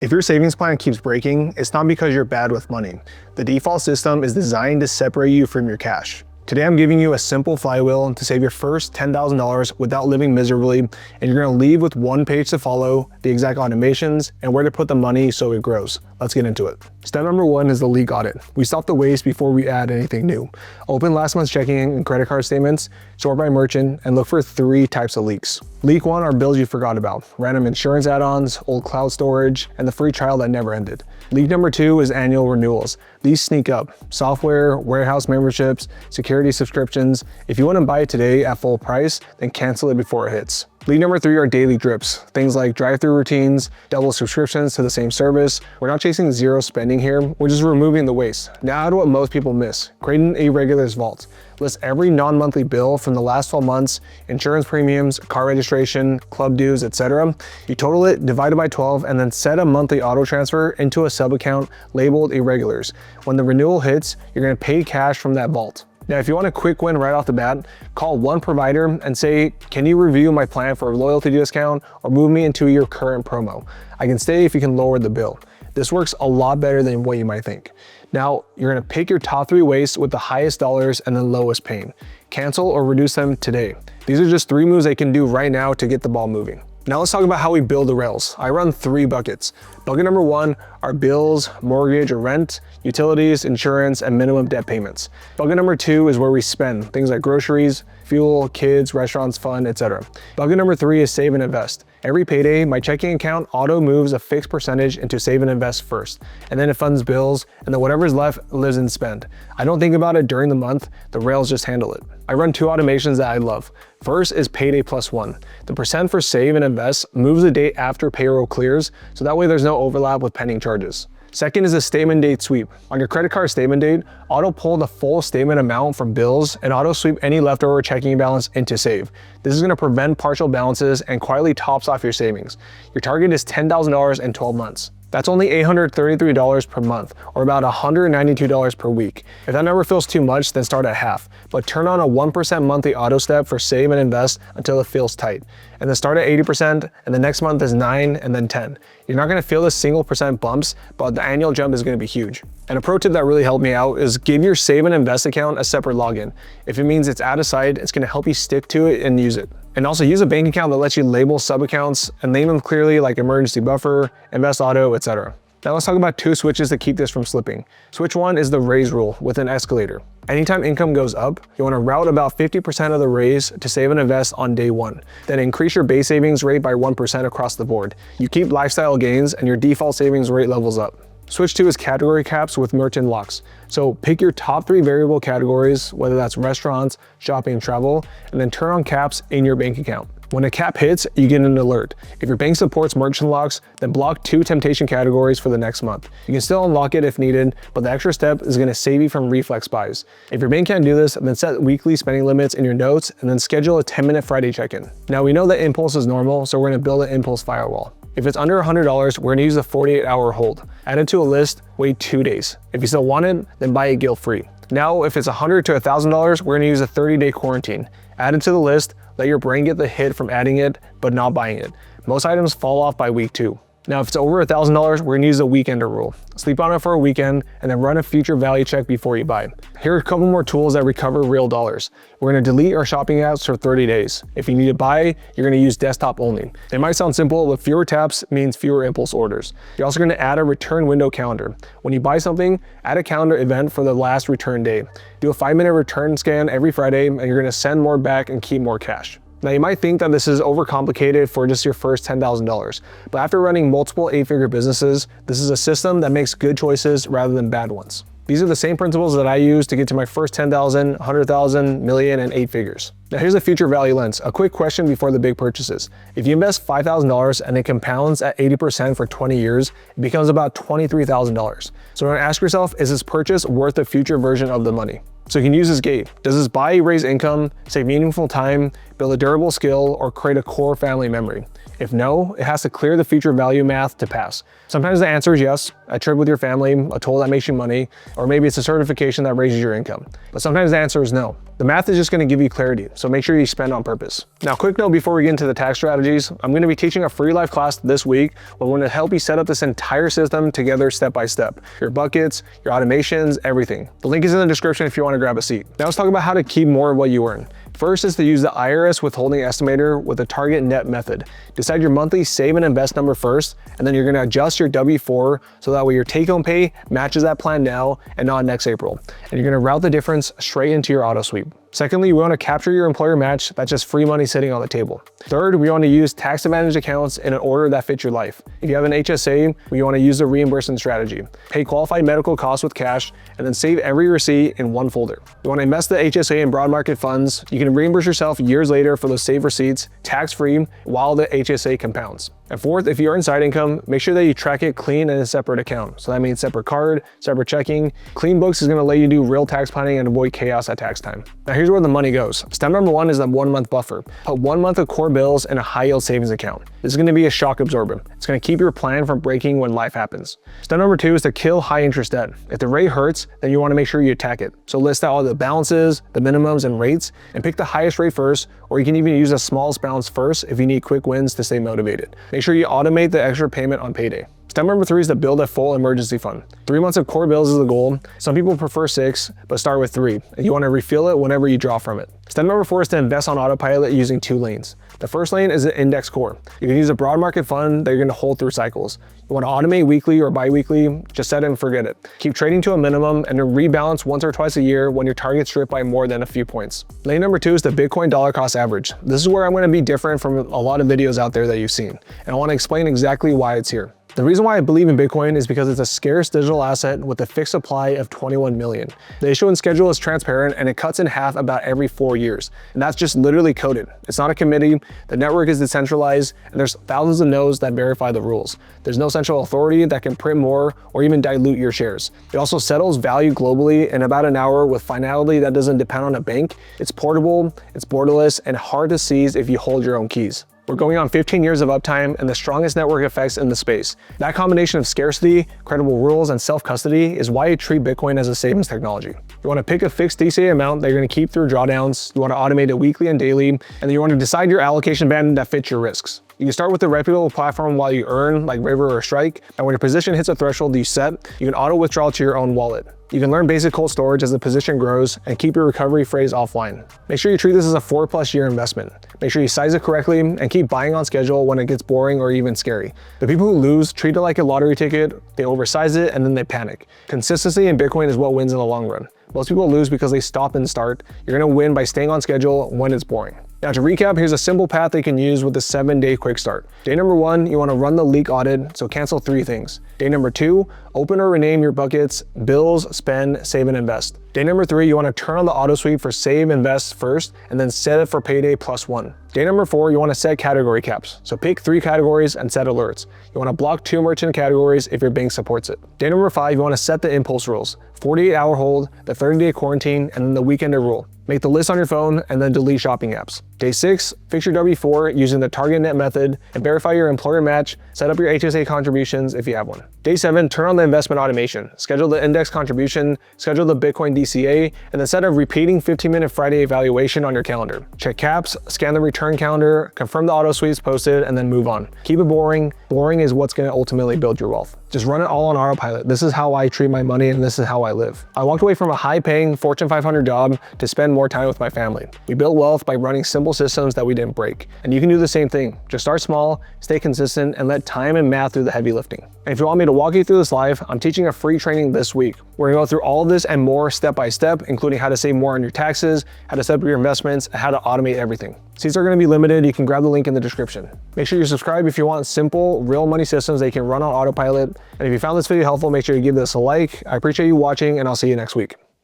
If your savings plan keeps breaking, it's not because you're bad with money. The default system is designed to separate you from your cash. Today I'm giving you a simple flywheel to save your first $10,000 without living miserably, and you're gonna leave with one page to follow, the exact automations, and where to put the money so it grows. Let's get into it. Step number one is the leak audit. We stop the waste before we add anything new. Open last month's checking and credit card statements, sort by merchant, and look for 3 types of leaks. Leak 1 are bills you forgot about, random insurance add-ons, old cloud storage, and the free trial that never ended. Leak number 2 is annual renewals. These sneak up. Software, warehouse memberships, security subscriptions. If you want to buy it today at full price, then cancel it before it hits. Leak number 3 are daily drips. Things like drive-through routines, double subscriptions to the same service. We're not chasing zero spending here, we're just removing the waste. Now to what most people miss, creating a regulars vault. List every non-monthly bill from the last 12 months, insurance premiums, car registration, club dues, etc. You total it, divide it by 12, and then set a monthly auto transfer into a sub-account labeled irregulars. When the renewal hits, you're gonna pay cash from that vault. Now, if you want a quick win right off the bat, call one provider and say, can you review my plan for a loyalty discount or move me into your current promo? I can stay if you can lower the bill. This works a lot better than what you might think. Now, you're gonna pick your top 3 wastes with the highest dollars and the lowest pain. Cancel or reduce them today. These are just 3 moves they can do right now to get the ball moving. Now let's talk about how we build the rails. I run 3 buckets. Bucket number 1 are bills, mortgage or rent, utilities, insurance, and minimum debt payments. Bucket number 2 is where we spend, things like groceries, fuel, kids, restaurants, fun, etc. Bucket number 3 is save and invest. Every payday, my checking account auto moves a fixed percentage into save and invest first, and then it funds bills, and then whatever's left lives in spend. I don't think about it during the month, the rails just handle it. I run 2 automations that I love. First is payday plus 1. The percent for save and invest moves the date after payroll clears, so that way there's no overlap with pending charges. Second is a statement date sweep. On your credit card statement date, auto pull the full statement amount from bills and auto sweep any leftover checking balance into save. This is gonna prevent partial balances and quietly tops off your savings. Your target is $10,000 in 12 months. That's only $833 per month, or about $192 per week. If that number feels too much, then start at half, but turn on a 1% monthly auto step for save and invest until it feels tight. And then start at 80%, and the next month is 9, and then 10. You're not gonna feel the single percent bumps, but the annual jump is gonna be huge. And a pro tip that really helped me out is give your save and invest account a separate login. If it means it's out of sight, it's gonna help you stick to it and use it. And also use a bank account that lets you label sub-accounts and name them clearly, like emergency buffer, invest auto, etc. Now let's talk about 2 switches to keep this from slipping. Switch 1 is the raise rule with an escalator. Anytime income goes up, you want to route about 50% of the raise to save and invest on day 1. Then increase your base savings rate by 1% across the board. You keep lifestyle gains and your default savings rate levels up. Switch 2 is category caps with merchant locks. So pick your top 3 variable categories, whether that's restaurants, shopping, travel, and then turn on caps in your bank account. When a cap hits, you get an alert. If your bank supports merchant locks, then block 2 temptation categories for the next month. You can still unlock it if needed, but the extra step is gonna save you from reflex buys. If your bank can't do this, then set weekly spending limits in your notes and then schedule a 10-minute Friday check-in. Now we know that impulse is normal, so we're gonna build an impulse firewall. If it's under $100, we're gonna use a 48-hour hold. Add it to a list, wait 2 days. If you still want it, then buy it guilt-free. Now, if it's $100 to $1,000, we're gonna use a 30-day quarantine. Add it to the list, let your brain get the hit from adding it, but not buying it. Most items fall off by week 2. Now, if it's over $1,000, we're gonna use the weekender rule. Sleep on it for a weekend and then run a future value check before you buy. Here are a couple more tools that recover real dollars. We're gonna delete our shopping apps for 30 days. If you need to buy, you're gonna use desktop only. They might sound simple, but fewer taps means fewer impulse orders. You're also gonna add a return window calendar. When you buy something, add a calendar event for the last return day. Do a 5-minute return scan every Friday and you're gonna send more back and keep more cash. Now you might think that this is overcomplicated for just your first $10,000, but after running multiple 8-figure businesses, this is a system that makes good choices rather than bad ones. These are the same principles that I use to get to my first 10,000, 100,000, million, and 8 figures. Now here's a future value lens. A quick question before the big purchases. If you invest $5,000 and it compounds at 80% for 20 years, it becomes about $23,000. So you're gonna ask yourself, is this purchase worth the future version of the money? So you can use this gate. Does this buy raise income, save meaningful time, build a durable skill, or create a core family memory? If no, it has to clear the future value math to pass. Sometimes the answer is yes, a trip with your family, a tool that makes you money, or maybe it's a certification that raises your income. But sometimes the answer is no. The math is just going to give you clarity, so make sure you spend on purpose. Now, quick note before we get into the tax strategies, I'm going to be teaching a free live class this week where we're going to help you set up this entire system together step by step. Your buckets, your automations, everything. The link is in the description if you want to grab a seat. Now let's talk about how to keep more of what you earn. First is to use the IRS withholding estimator with a target net method. Decide your monthly save and invest number first, and then you're going to adjust your W-4 so that way your take-home pay matches that plan now and not next April. And you're going to route the difference straight into your auto sweep. Secondly, we want to capture your employer match. That's just free money sitting on the table. Third, we want to use tax advantage accounts in an order that fits your life. If you have an HSA, we want to use the reimbursement strategy. Pay qualified medical costs with cash and then save every receipt in one folder. You want to invest the HSA in broad market funds. You can reimburse yourself years later for those saved receipts tax-free while the HSA compounds. And fourth, if you earn side income, make sure that you track it clean in a separate account. So that means separate card, separate checking. Clean books is going to let you do real tax planning and avoid chaos at tax time. Now here's where the money goes. Step number one is that 1 month buffer. Put 1 month of core bills in a high yield savings account. This is going to be a shock absorber. It's going to keep your plan from breaking when life happens. Step number two is to kill high interest debt. If the rate hurts, then you want to make sure you attack it. So list out all the balances, the minimums and rates, and pick the highest rate first, or you can even use the smallest balance first if you need quick wins to stay motivated. Make sure you automate the extra payment on payday. Step number three is to build a full emergency fund. 3 months of core bills is the goal. Some people prefer 6, but start with 3, and you want to refill it whenever you draw from it. Step number 4 is to invest on autopilot using 2 lanes. The first lane is the index core. You can use a broad market fund that you're going to hold through cycles. You want to automate weekly or bi-weekly, just set it and forget it. Keep trading to a minimum and then rebalance once or twice a year when your target's stripped by more than a few points. Lane number 2 is the Bitcoin dollar cost average. This is where I'm going to be different from a lot of videos out there that you've seen, and I want to explain exactly why it's here. The reason why I believe in Bitcoin is because it's a scarce digital asset with a fixed supply of 21 million. The issuance schedule is transparent and it cuts in half about every 4 years. And that's just literally coded. It's not a committee, the network is decentralized, and there's thousands of nodes that verify the rules. There's no central authority that can print more or even dilute your shares. It also settles value globally in about an hour with finality that doesn't depend on a bank. It's portable, it's borderless, and hard to seize if you hold your own keys. We're going on 15 years of uptime and the strongest network effects in the space. That combination of scarcity, credible rules, and self-custody is why I treat Bitcoin as a savings technology. You want to pick a fixed DCA amount that you're going to keep through drawdowns. You want to automate it weekly and daily, and then you want to decide your allocation band that fits your risks. You can start with a reputable platform while you earn, like River or Strike, and when your position hits a threshold you set, you can auto withdraw to your own wallet. You can learn basic cold storage as the position grows and keep your recovery phrase offline. Make sure you treat this as a 4+ year investment. Make sure you size it correctly and keep buying on schedule when it gets boring or even scary. The people who lose treat it like a lottery ticket, they oversize it and then they panic. Consistency in Bitcoin is what wins in the long run. Most people lose because they stop and start. You're gonna win by staying on schedule when it's boring. Now to recap, here's a simple path that you can use with the 7-day quick start. Day number 1, you wanna run the leak audit, so cancel 3 things. Day number 2, open or rename your buckets, bills, spend, save, and invest. Day number 3, you wanna turn on the auto sweep for save, invest first, and then set it for payday +1. Day number 4, you wanna set category caps. So pick 3 categories and set alerts. You wanna block 2 merchant categories if your bank supports it. Day number 5, you wanna set the impulse rules. 48-hour hold, the 30-day quarantine, and then the weekender rule. Make the list on your phone and then delete shopping apps. Day 6, fix your W-4 using the target net method and verify your employer match. Set up your HSA contributions if you have one. Day 7, turn on the investment automation. Schedule the index contribution, schedule the Bitcoin DCA, and then set a repeating 15-minute Friday evaluation on your calendar. Check caps, scan the return calendar, confirm the auto sweeps posted, and then move on. Keep it boring. Boring is what's gonna ultimately build your wealth. Just run it all on autopilot. This is how I treat my money and this is how I live. I walked away from a high-paying Fortune 500 job to spend more time with my family. We built wealth by running simple systems that we didn't break. And you can do the same thing. Just start small, stay consistent, and let time and math do the heavy lifting. And if you want me to walk you through this live, I'm teaching a free training this week. We're gonna go through all of this and more step by step, including how to save more on your taxes, how to set up your investments, and how to automate everything. Seats are gonna be limited. You can grab the link in the description. Make sure you subscribe if you want simple, real money systems that you can run on autopilot. And if you found this video helpful, make sure you give this a like. I appreciate you watching, and I'll see you next week.